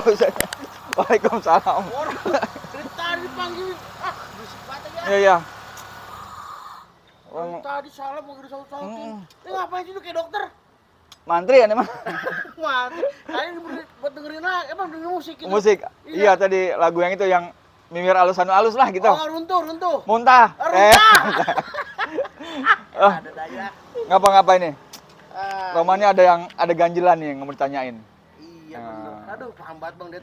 Buset. Waalaikumsalam. Orang dari tadi panggil, berisik banget ya. Iya. Dari tadi salah mau disaut-sautin. Ngapain sih lu kayak dokter? Mantri ya nih mah. Mati. Tadi buat dengerin lah, emang dengerin musik gitu. Musik. Iya tadi lagu yang itu yang mimir alus-alus lah gitu. Oh, runtuh. Muntah. Runtah. Ada daya. Ngapa-ngapa ini? Ah, Romannya ada ganjilan nih yang mau ditanyain. Iya bener. Aduh, paham banget Bang Det.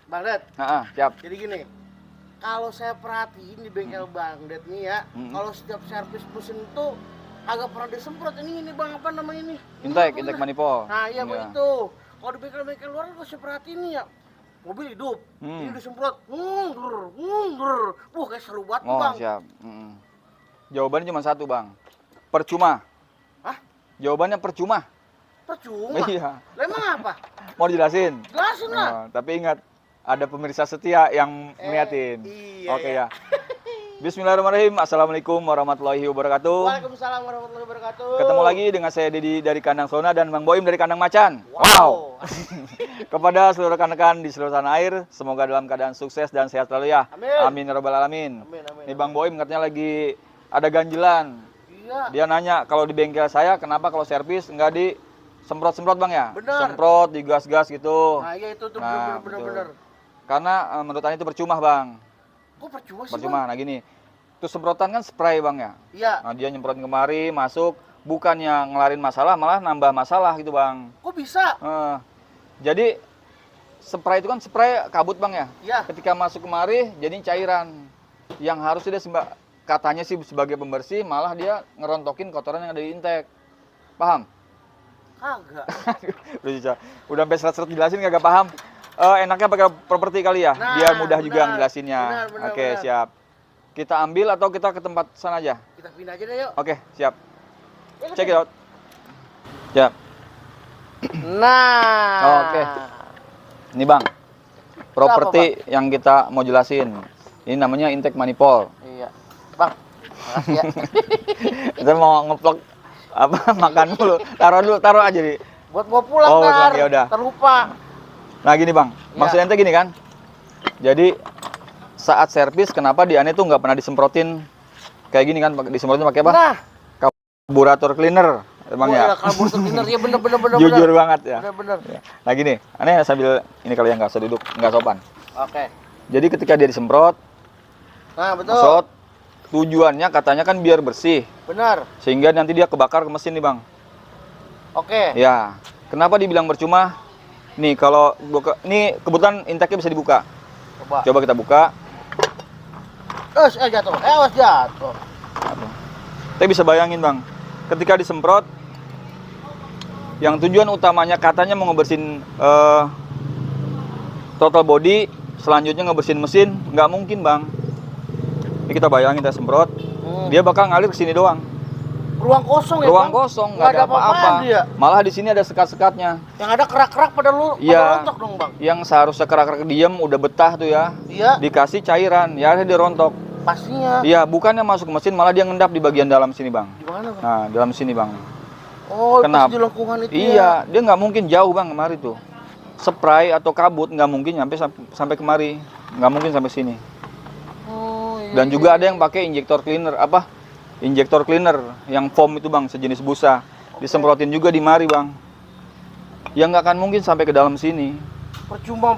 Bang Det. Siap. Jadi gini, kalau saya perhatiin di bengkel Bang Det nih ya, kalau setiap servis mesin itu agak pernah disemprot ini Bang, apa namanya ini? Intake manifold. Nah iya begitu. Kalau di bengkel-bengkel luar kalau saya perhatiin nih ya, mobil hidup, ini disemprot, kayak seru banget Bang. Siap. Jawabannya cuma satu Bang, percuma. Hah? Jawabannya percuma. Percuma? Iya. Lah emang apa? Mau dijelasin? Jelasin lah. Tapi ingat, ada pemirsa setia yang ngeliatin. Iya, Oke ya. Bismillahirrahmanirrahim. Assalamualaikum warahmatullahi wabarakatuh. Waalaikumsalam warahmatullahi wabarakatuh. Ketemu lagi dengan saya Dedi dari Kandang Sona dan Bang Boim dari Kandang Macan. Wow. Kepada seluruh rekan-rekan di seluruh tanah air, semoga dalam keadaan sukses dan sehat selalu ya. Amin. Amin ya rabbal alamin. Amin. Ini Bang Boim katanya lagi ada ganjilan. Iya. Dia nanya kalau di bengkel saya kenapa kalau servis enggak disemprot-semprot Bang ya? Benar. Semprot, digas-gas gitu. Nah iya itu tuh Nah, bener-bener. Karena menurut Anda itu percuma Bang. Kok percuma sih Percuma. Bang? Nah gini, itu semprotan kan spray Bang ya. Iya. Nah dia nyemprotin kemari, masuk, bukannya ngelarin masalah, malah nambah masalah gitu Bang. Kok bisa? Jadi spray itu kan spray kabut Bang ya. Iya. Ketika masuk kemari jadi cairan. Yang harus dia katanya sih sebagai pembersih, malah dia ngerontokin kotoran yang ada di intake. Paham? Kagak. Udah sampai seret-seret jelasin kagak paham. Enaknya pakai properti kali ya, Nah, biar mudah juga benar. ngejelasinnya. Benar, Oke, benar. siap. Kita ambil atau kita ke tempat sana aja? Kita pindah aja deh yuk. Oke, siap. Yuk, Check it out. Siap. Nah. Oke. Ini Bang, properti yang kita mau jelasin. Ini namanya intake manifold. Iya. Bang, makasih ya. Kita mau ngeplok makan dulu. Taruh aja di. Buat bawa pulang Oh, ntar. ya udah. Terlupa. Nah gini Bang, Iya. maksudnya ente gini kan. Jadi saat servis kenapa di aneh tuh nggak pernah disemprotin kayak gini kan? Disemprotin pakai apa? Nah. Karburator cleaner, Bang ya. Karburator cleaner ya bener. Jujur banget ya. Bener. Nah gini, aneh sambil ini kalau yang nggak usah duduk, nggak sopan. Oke. Jadi ketika dia disemprot, Nah betul. maksud tujuannya katanya kan biar bersih, Bener. sehingga nanti dia kebakar ke mesin nih Bang. Oke. Ya, kenapa dibilang percuma? Nih kalau buka, ini kebetulan intake-nya bisa dibuka. Coba kita buka. Jatuh. Jatuh. Kita bisa bayangin Bang, ketika disemprot, yang tujuan utamanya katanya mau ngebersihin total body, selanjutnya ngebersihin mesin, nggak mungkin Bang. Ini kita bayangin kita semprot, dia bakal ngalir ke sini doang. Ruang kosong ya, Ruang Bang? kosong, nggak ada apa-apa. Malah di sini ada sekat-sekatnya. Yang ada kerak-kerak pada Iya. rontok dong, Bang. Yang seharusnya kerak-kerak diem, udah betah tuh ya. Iya. Dikasih cairan, ya dia rontok. Pastinya. Iya, bukannya masuk ke mesin, malah dia ngendap di bagian dalam sini Bang. Di mana, Bang? Nah, dalam sini Bang. Oh, Kenapa? pas di lengkungan itu ya. Iya, dia nggak mungkin jauh Bang kemari tuh. Spray atau kabut nggak mungkin sampai kemari, nggak mungkin sampai sini. Oh, iya. Dan juga ada yang pakai injektor cleaner, injektor cleaner yang foam itu Bang, sejenis busa. Disemprotin juga di mari Bang. Yang nggak akan mungkin sampai ke dalam sini. Percuma.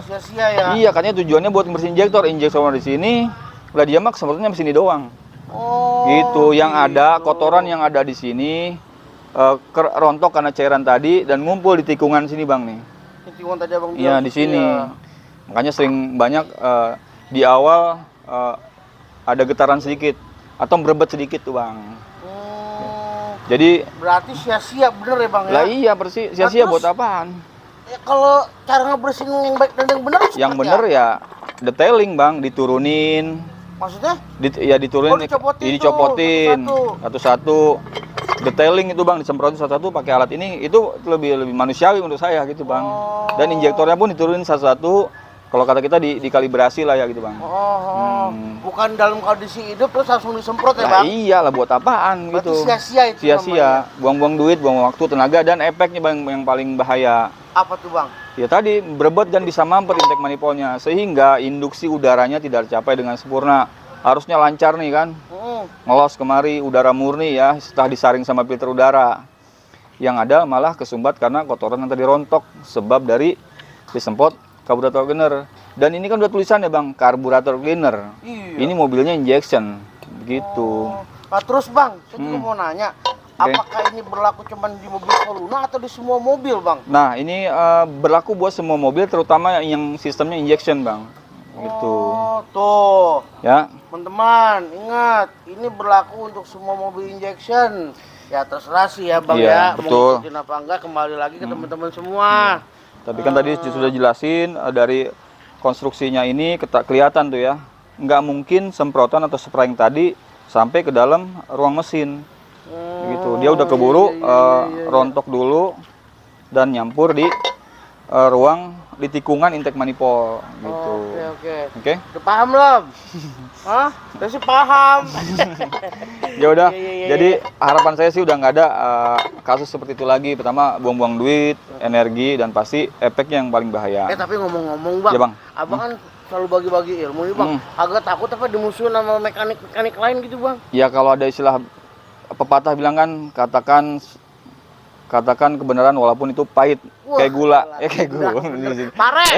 Sia-sia ya. Iya, katanya tujuannya buat bersihin injektor di sini. Lah dia mah semprotnya di sini doang. Oh. Gitu, yang ada kotoran yang ada di sini rontok karena cairan tadi dan ngumpul di tikungan sini Bang nih. Tikungan tadi Abang Iya, bilang di sini. ya. Makanya sering banyak di awal ada getaran sedikit atau merebet sedikit tuh Bang. Jadi Berarti sia-sia bener ya Bang ya? lah iya persis, sia-sia Terus, buat apaan? Ya, kalau cara ngebersihin yang baik dan yang bener Yang bener ya detailing Bang, diturunin. Maksudnya? Diturunin, dicopotin satu-satu. Detailing itu Bang, disemprotin satu-satu pakai alat ini, itu lebih manusiawi menurut saya gitu Bang. Dan injektornya pun diturunin satu-satu, Kalau kata kita dikalibrasi lah ya gitu bang. Bukan dalam kondisi hidup terus langsung disemprot ya Nah, bang? iyalah buat apaan Berarti gitu. sia-sia itu Sia-sia, buang-buang duit, buang waktu, tenaga, dan efeknya bang yang paling bahaya. Apa tuh bang? Ya tadi berebut dan bisa mampet intake manifoldnya, sehingga induksi udaranya tidak tercapai dengan sempurna. Harusnya lancar nih kan, ngelos kemari udara murni ya, setelah disaring sama filter udara. Yang ada malah kesumbat karena kotoran yang tadi rontok, sebab dari disemprot karburator cleaner. Dan ini kan udah tulisannya bang, karburator cleaner. Iya. Ini mobilnya injection, begitu. Nah terus bang, saya juga mau nanya, apakah ini berlaku cuma di mobil Soluna atau di semua mobil bang? Nah ini berlaku buat semua mobil, terutama yang sistemnya injection bang. Gitu. Oh tuh, Ya. teman-teman ingat, ini berlaku untuk semua mobil injection. Ya terserah sih ya bang Iya, ya, betul. mau ngikutin apa enggak kembali lagi ke teman-teman semua. Tapi kan tadi sudah jelasin dari konstruksinya ini kelihatan tuh ya, nggak mungkin semprotan atau spraying tadi sampai ke dalam ruang mesin. Gitu. Dia udah keburu rontok dulu dan nyampur di ruang di tikungan intake manifold gitu. Oke. Udah paham belum? Hah? Udah sih paham. Ya udah. Iya. Jadi harapan saya sih udah nggak ada kasus seperti itu lagi. Pertama buang-buang duit, energi, dan pasti efeknya yang paling bahaya. Tapi ngomong-ngomong bang, Ya, Bang. abang kan selalu bagi-bagi ilmu nih bang. Agak takut apa dimusuhin sama mekanik lain gitu bang? Ya kalau ada istilah pepatah bilang kan, katakan kebenaran walaupun itu pahit. Wah, kayak gula. Kayak udah, gula. bener. Pare.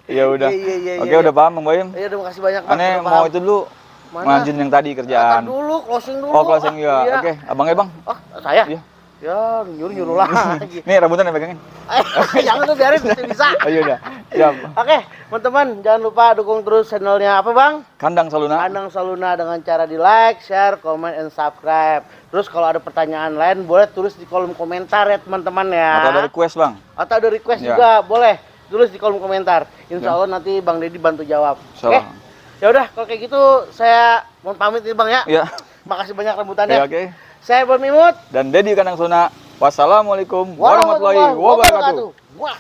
Ya udah. Iya. Oke, udah paham Bang Boyem. Iya, terima kasih banyak bang. Aneh udah mau paham. itu dulu. Mana? Lanjutin yang tadi kerjaan. Dulu, closing dulu. Oh, closing ya. Iya. Oke, abangnya Bang. Oh, saya? Iya. Ya, nyuruh lagi. Nih rambutan yang pegangin. Jangan tuh biarin, bisa. Oh iya udah. Siap. Oke, teman-teman, jangan lupa dukung terus channelnya apa bang? Kandang Saluna. Kandang Saluna dengan cara di like, share, comment, and subscribe. Terus kalau ada pertanyaan lain boleh tulis di kolom komentar ya teman-teman ya. Atau ada request Bang. Atau ada request Ya. juga boleh tulis di kolom komentar. Insya Allah nanti Bang Deddy bantu jawab. Oke? Salah. Ya udah kalau kayak gitu saya mohon pamit nih Bang ya. Iya. Makasih banyak rambutannya. Ya, oke. Saya Bang Mimut. Dan Dedi Kandang Saluna. Wassalamualaikum warahmatullahi wabarakatuh. Wah.